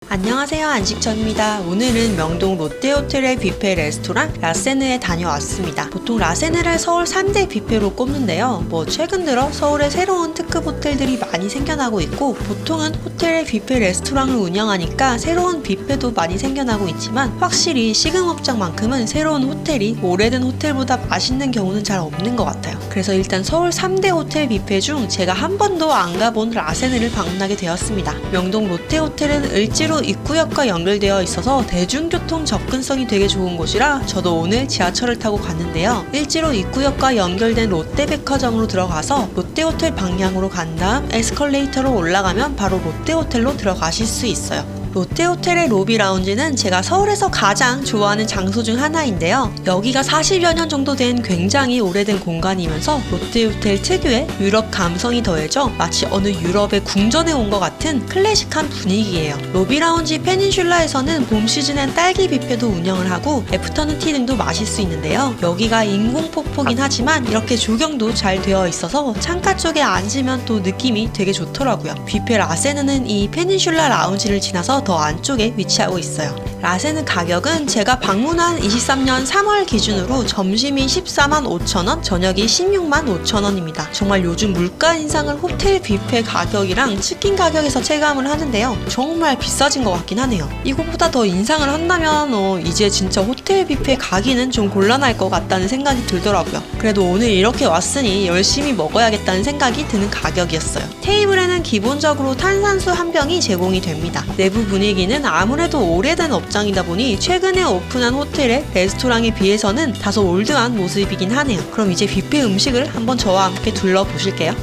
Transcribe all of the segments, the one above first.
안녕하세요, 안식처입니다. 오늘은 명동 롯데호텔의 뷔페 레스토랑 라세느에 다녀왔습니다. 보통 라세느를 서울 3대 뷔페로 꼽는데요. 최근 들어 서울에 새로운 특급 호텔들이 많이 생겨나고 있고, 보통은 호텔의 뷔페 레스토랑을 운영하니까 새로운 뷔페도 많이 생겨나고 있지만, 확실히 시금업장만큼은 새로운 호텔이 오래된 호텔보다 맛있는 경우는 잘 없는 것 같아요. 그래서 일단 서울 3대 호텔 뷔페 중 제가 한 번도 안 가본 라세느를 방문하게 되었습니다. 명동 롯데호텔은 을지로 입구역과 연결되어 있어서 대중교통 접근성이 되게 좋은 곳이라 저도 오늘 지하철을 타고 갔는데요. 을지로 입구역과 연결된 롯데백화점으로 들어가서 롯데호텔 방향으로 간 다음 에스컬레이터로 올라가면 바로 롯데호텔로 들어가실 수 있어요. 롯데호텔의 로비 라운지는 제가 서울에서 가장 좋아하는 장소 중 하나인데요. 여기가 40여 년 정도 된 굉장히 오래된 공간이면서 롯데호텔 특유의 유럽 감성이 더해져 마치 어느 유럽의 궁전에 온 것 같은 클래식한 분위기예요. 로비 라운지 페닌슐라에서는 봄 시즌엔 딸기 뷔페도 운영을 하고 애프터눈 티 등도 마실 수 있는데요. 여기가 인공폭포긴 하지만 이렇게 조경도 잘 되어 있어서 창가 쪽에 앉으면 또 느낌이 되게 좋더라고요. 뷔페 라세느는 이 페닌슐라 라운지를 지나서 더 안쪽에 위치하고 있어요. 라세느 가격은 제가 방문한 23년 3월 기준으로 점심이 14만 5천원, 저녁이 16만 5천원입니다. 정말 요즘 물가 인상을 호텔 뷔페 가격이랑 치킨 가격에서 체감을 하는데요. 정말 비싸진 것 같긴 하네요. 이것보다 더 인상을 한다면 이제 진짜 호텔 뷔페 가기는 좀 곤란할 것 같다는 생각이 들더라고요. 그래도 오늘 이렇게 왔으니 열심히 먹어야겠다는 생각이 드는 가격이었어요. 테이블에는 기본적으로 탄산수 한 병이 제공이 됩니다. 내부 분위기는 아무래도 오래된 업장이다 보니 최근에 오픈한 호텔의 레스토랑에 비해서는 다소 올드한 모습이긴 하네요. 그럼 이제 뷔페 음식을 한번 저와 함께 둘러보실게요.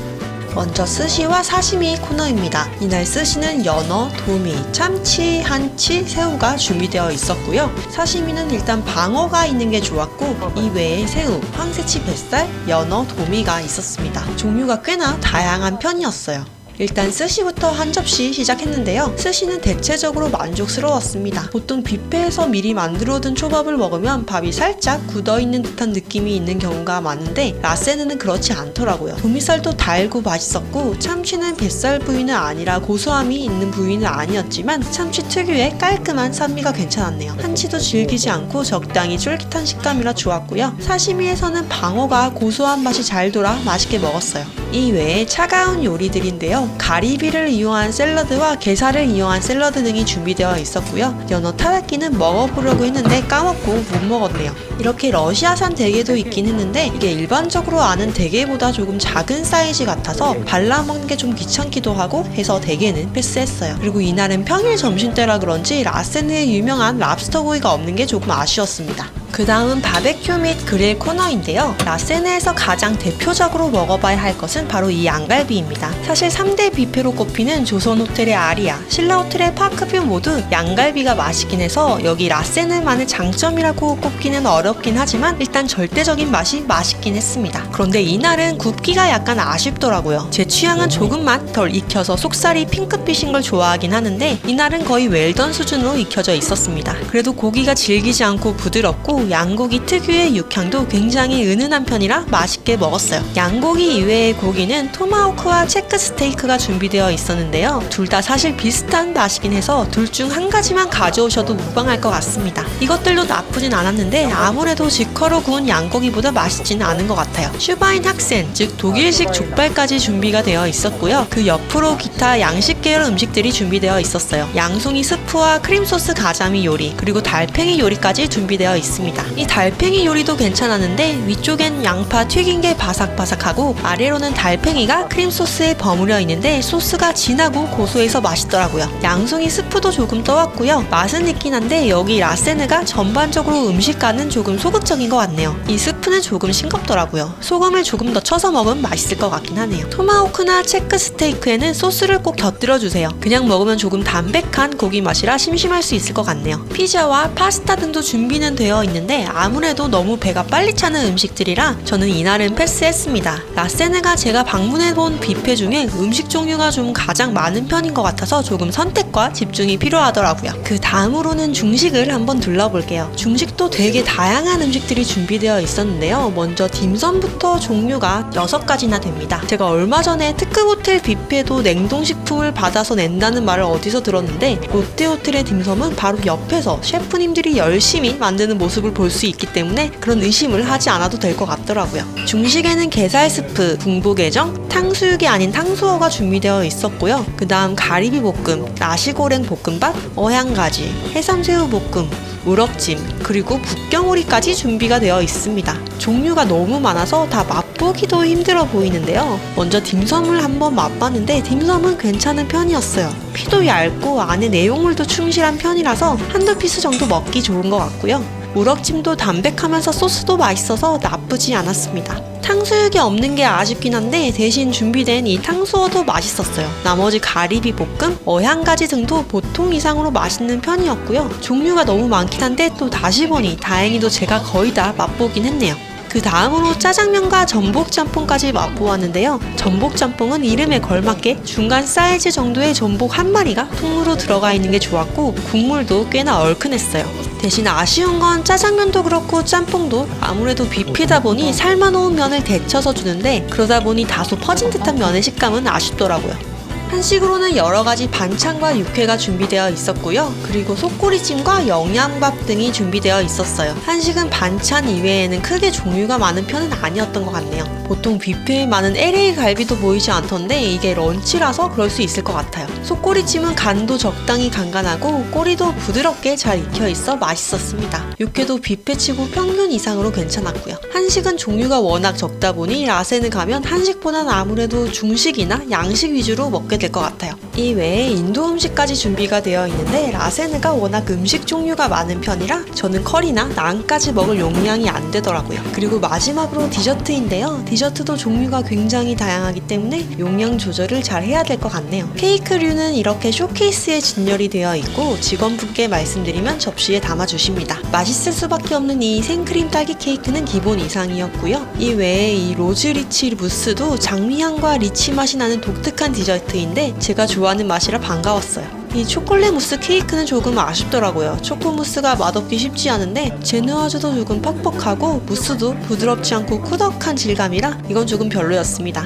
먼저 스시와 사시미 코너입니다. 이날 스시는 연어, 도미, 참치, 한치, 새우가 준비되어 있었고요. 사시미는 일단 방어가 있는 게 좋았고, 이 외에 새우, 황새치 뱃살, 연어, 도미가 있었습니다. 종류가 꽤나 다양한 편이었어요. 일단 스시부터 한 접시 시작했는데요. 스시는 대체적으로 만족스러웠습니다. 보통 뷔페에서 미리 만들어둔 초밥을 먹으면 밥이 살짝 굳어있는 듯한 느낌이 있는 경우가 많은데 라세느는 그렇지 않더라고요. 도미살도 달고 맛있었고, 참치는 뱃살 부위는 아니라 고소함이 있는 부위는 아니었지만 참치 특유의 깔끔한 산미가 괜찮았네요. 한치도 질기지 않고 적당히 쫄깃한 식감이라 좋았고요. 사시미에서는 방어가 고소한 맛이 잘 돌아 맛있게 먹었어요. 이 외에 차가운 요리들인데요. 가리비를 이용한 샐러드와 게살을 이용한 샐러드 등이 준비되어 있었고요. 연어 타다키는 먹어보려고 했는데 까먹고 못 먹었네요. 이렇게 러시아산 대게도 있긴 했는데 이게 일반적으로 아는 대게보다 조금 작은 사이즈 같아서 발라먹는 게 좀 귀찮기도 하고 해서 대게는 패스했어요. 그리고 이날은 평일 점심때라 그런지 라세느에 유명한 랍스터 구이가 없는 게 조금 아쉬웠습니다. 그 다음은 바베큐 및 그릴 코너인데요. 라세느에서 가장 대표적으로 먹어봐야 할 것은 바로 이 양갈비입니다. 사실 3대 뷔페로 꼽히는 조선호텔의 아리아, 신라호텔의 파크뷰 모두 양갈비가 맛있긴 해서 여기 라세느만의 장점이라고 꼽기는 어렵긴 하지만 일단 절대적인 맛이 맛있긴 했습니다. 그런데 이날은 굽기가 약간 아쉽더라고요. 제 취향은 조금만 덜 익혀서 속살이 핑크빛인 걸 좋아하긴 하는데 이날은 거의 웰던 수준으로 익혀져 있었습니다. 그래도 고기가 질기지 않고 부드럽고 양고기 특유의 육향도 굉장히 은은한 편이라 맛있게 먹었어요. 양고기 이외의 고기는 토마호크와 체크 스테이크가 준비되어 있었는데요. 둘 다 사실 비슷한 맛이긴 해서 둘 중 한 가지만 가져오셔도 무방할 것 같습니다. 이것들도 나쁘진 않았는데 아무래도 직화로 구운 양고기보다 맛있지는 않은 것 같아요. 슈바인 학센, 즉 독일식 족발까지 준비가 되어 있었고요. 그 옆으로 기타 양식 계열 음식들이 준비되어 있었어요. 양송이 스프와 크림소스 가자미 요리, 그리고 달팽이 요리까지 준비되어 있습니다. 이 달팽이 요리도 괜찮았는데 위쪽엔 양파 튀긴 게 바삭바삭하고 아래로는 달팽이가 크림소스에 버무려 있는데 소스가 진하고 고소해서 맛있더라고요. 양송이 스프도 조금 떠왔고요. 맛은 있긴 한데 여기 라세느가 전반적으로 음식과는 조금 소극적인 것 같네요. 이 스프는 조금 싱겁더라고요. 소금을 조금 더 쳐서 먹으면 맛있을 것 같긴 하네요. 토마호크나 체크 스테이크에는 소스를 꼭 곁들여 주세요. 그냥 먹으면 조금 담백한 고기 맛이라 심심할 수 있을 것 같네요. 피자와 파스타 등도 준비는 되어 있는데 있는데 아무래도 너무 배가 빨리 차는 음식들이라 저는 이날은 패스했습니다. 라세네가 제가 방문해본 뷔페 중에 음식 종류가 좀 가장 많은 편인 것 같아서 조금 선택과 집중이 필요하더라고요. 그 다음으로는 중식을 한번 둘러볼게요. 중식도 되게 다양한 음식들이 준비되어 있었는데요. 먼저 딤섬부터 종류가 6가지나 됩니다. 제가 얼마 전에 특급 호텔 뷔페도 냉동식품을 받아서 낸다는 말을 어디서 들었는데 롯데호텔의 딤섬은 바로 옆에서 셰프님들이 열심히 만드는 모습을 볼 수 있기 때문에 그런 의심을 하지 않아도 될 것 같더라고요. 중식에는 게살 스프, 붕보게정, 탕수육이 아닌 탕수어가 준비되어 있었고요. 그 다음 가리비 볶음, 나시고랭 볶음밥, 어향가지, 해삼새우 볶음, 우럭찜, 그리고 북경오리까지 준비가 되어 있습니다. 종류가 너무 많아서 다 맛보기도 힘들어 보이는데요. 먼저 딤섬을 한번 맛봤는데 딤섬은 괜찮은 편이었어요. 피도 얇고 안에 내용물도 충실한 편이라서 한두 피스 정도 먹기 좋은 것 같고요. 우럭찜도 담백하면서 소스도 맛있어서 나쁘지 않았습니다. 탕수육이 없는 게 아쉽긴 한데 대신 준비된 이 탕수어도 맛있었어요. 나머지 가리비 볶음, 어향가지 등도 보통 이상으로 맛있는 편이었고요. 종류가 너무 많긴 한데 또 다시 보니 다행히도 제가 거의 다 맛보긴 했네요. 그 다음으로 짜장면과 전복짬뽕까지 맛보았는데요. 전복짬뽕은 이름에 걸맞게 중간 사이즈 정도의 전복 한 마리가 통으로 들어가 있는 게 좋았고 국물도 꽤나 얼큰했어요. 대신 아쉬운 건 짜장면도 그렇고 짬뽕도 아무래도 뷔페다 보니 삶아놓은 면을 데쳐서 주는데 그러다 보니 다소 퍼진 듯한 면의 식감은 아쉽더라고요. 한식으로는 여러가지 반찬과 육회가 준비되어 있었고요. 그리고 속꼬리찜과 영양밥 등이 준비되어 있었어요. 한식은 반찬 이외에는 크게 종류가 많은 편은 아니었던 것 같네요. 보통 뷔페에 많은 LA 갈비도 보이지 않던데 이게 런치라서 그럴 수 있을 것 같아요. 속꼬리찜은 간도 적당히 간간하고 꼬리도 부드럽게 잘 익혀 있어 맛있었습니다. 육회도 뷔페치고 평균 이상으로 괜찮았고요. 한식은 종류가 워낙 적다 보니 라세느 가면 한식보다는 아무래도 중식이나 양식 위주로 먹게 될 것 같아요. 이 외에 인도 음식까지 준비가 되어 있는데 라세느가 워낙 음식 종류가 많은 편이라 저는 커리나 나은까지 먹을 용량이 안 되더라고요. 그리고 마지막으로 디저트인데요. 디저트도 종류가 굉장히 다양하기 때문에 용량 조절을 잘 해야 될 것 같네요. 케이크류는 이렇게 쇼케이스에 진열이 되어 있고 직원분께 말씀드리면 접시에 담아주십니다. 맛있을 수밖에 없는 이 생크림 딸기 케이크는 기본 이상이었고요. 이 외에 이 로즈 리치 무스도 장미향과 리치 맛이 나는 독특한 디저트인데 제가 좋아하는 맛이라 반가웠어요. 이 초콜릿 무스 케이크는 조금 아쉽더라고요. 초코 무스가 맛없기 쉽지 않은데 제누아즈도 조금 퍽퍽하고 무스도 부드럽지 않고 꾸덕한 질감이라 이건 조금 별로였습니다.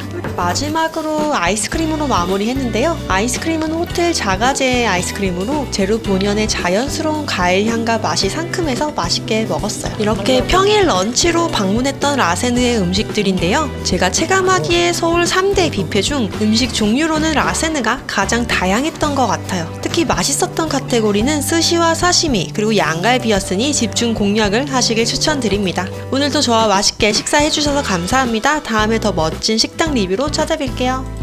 마지막으로 아이스크림으로 마무리했는데요. 아이스크림은 호텔 자가제 아이스크림으로 제로 본연의 자연스러운 과일 향과 맛이 상큼해서 맛있게 먹었어요. 이렇게 평일 런치로 방문했던 라세느의 음식들인데요. 제가 체감하기에 서울 3대 뷔페 중 음식 종류로는 라세느가 가장 다양했던 것 같아요. 특히 맛있었던 카테고리는 스시와 사시미 그리고 양갈비였으니 집중 공략을 하시길 추천드립니다. 오늘도 저와 맛있게 식사해주셔서 감사합니다. 다음에 더 멋진 식당 리뷰로 찾아뵐게요.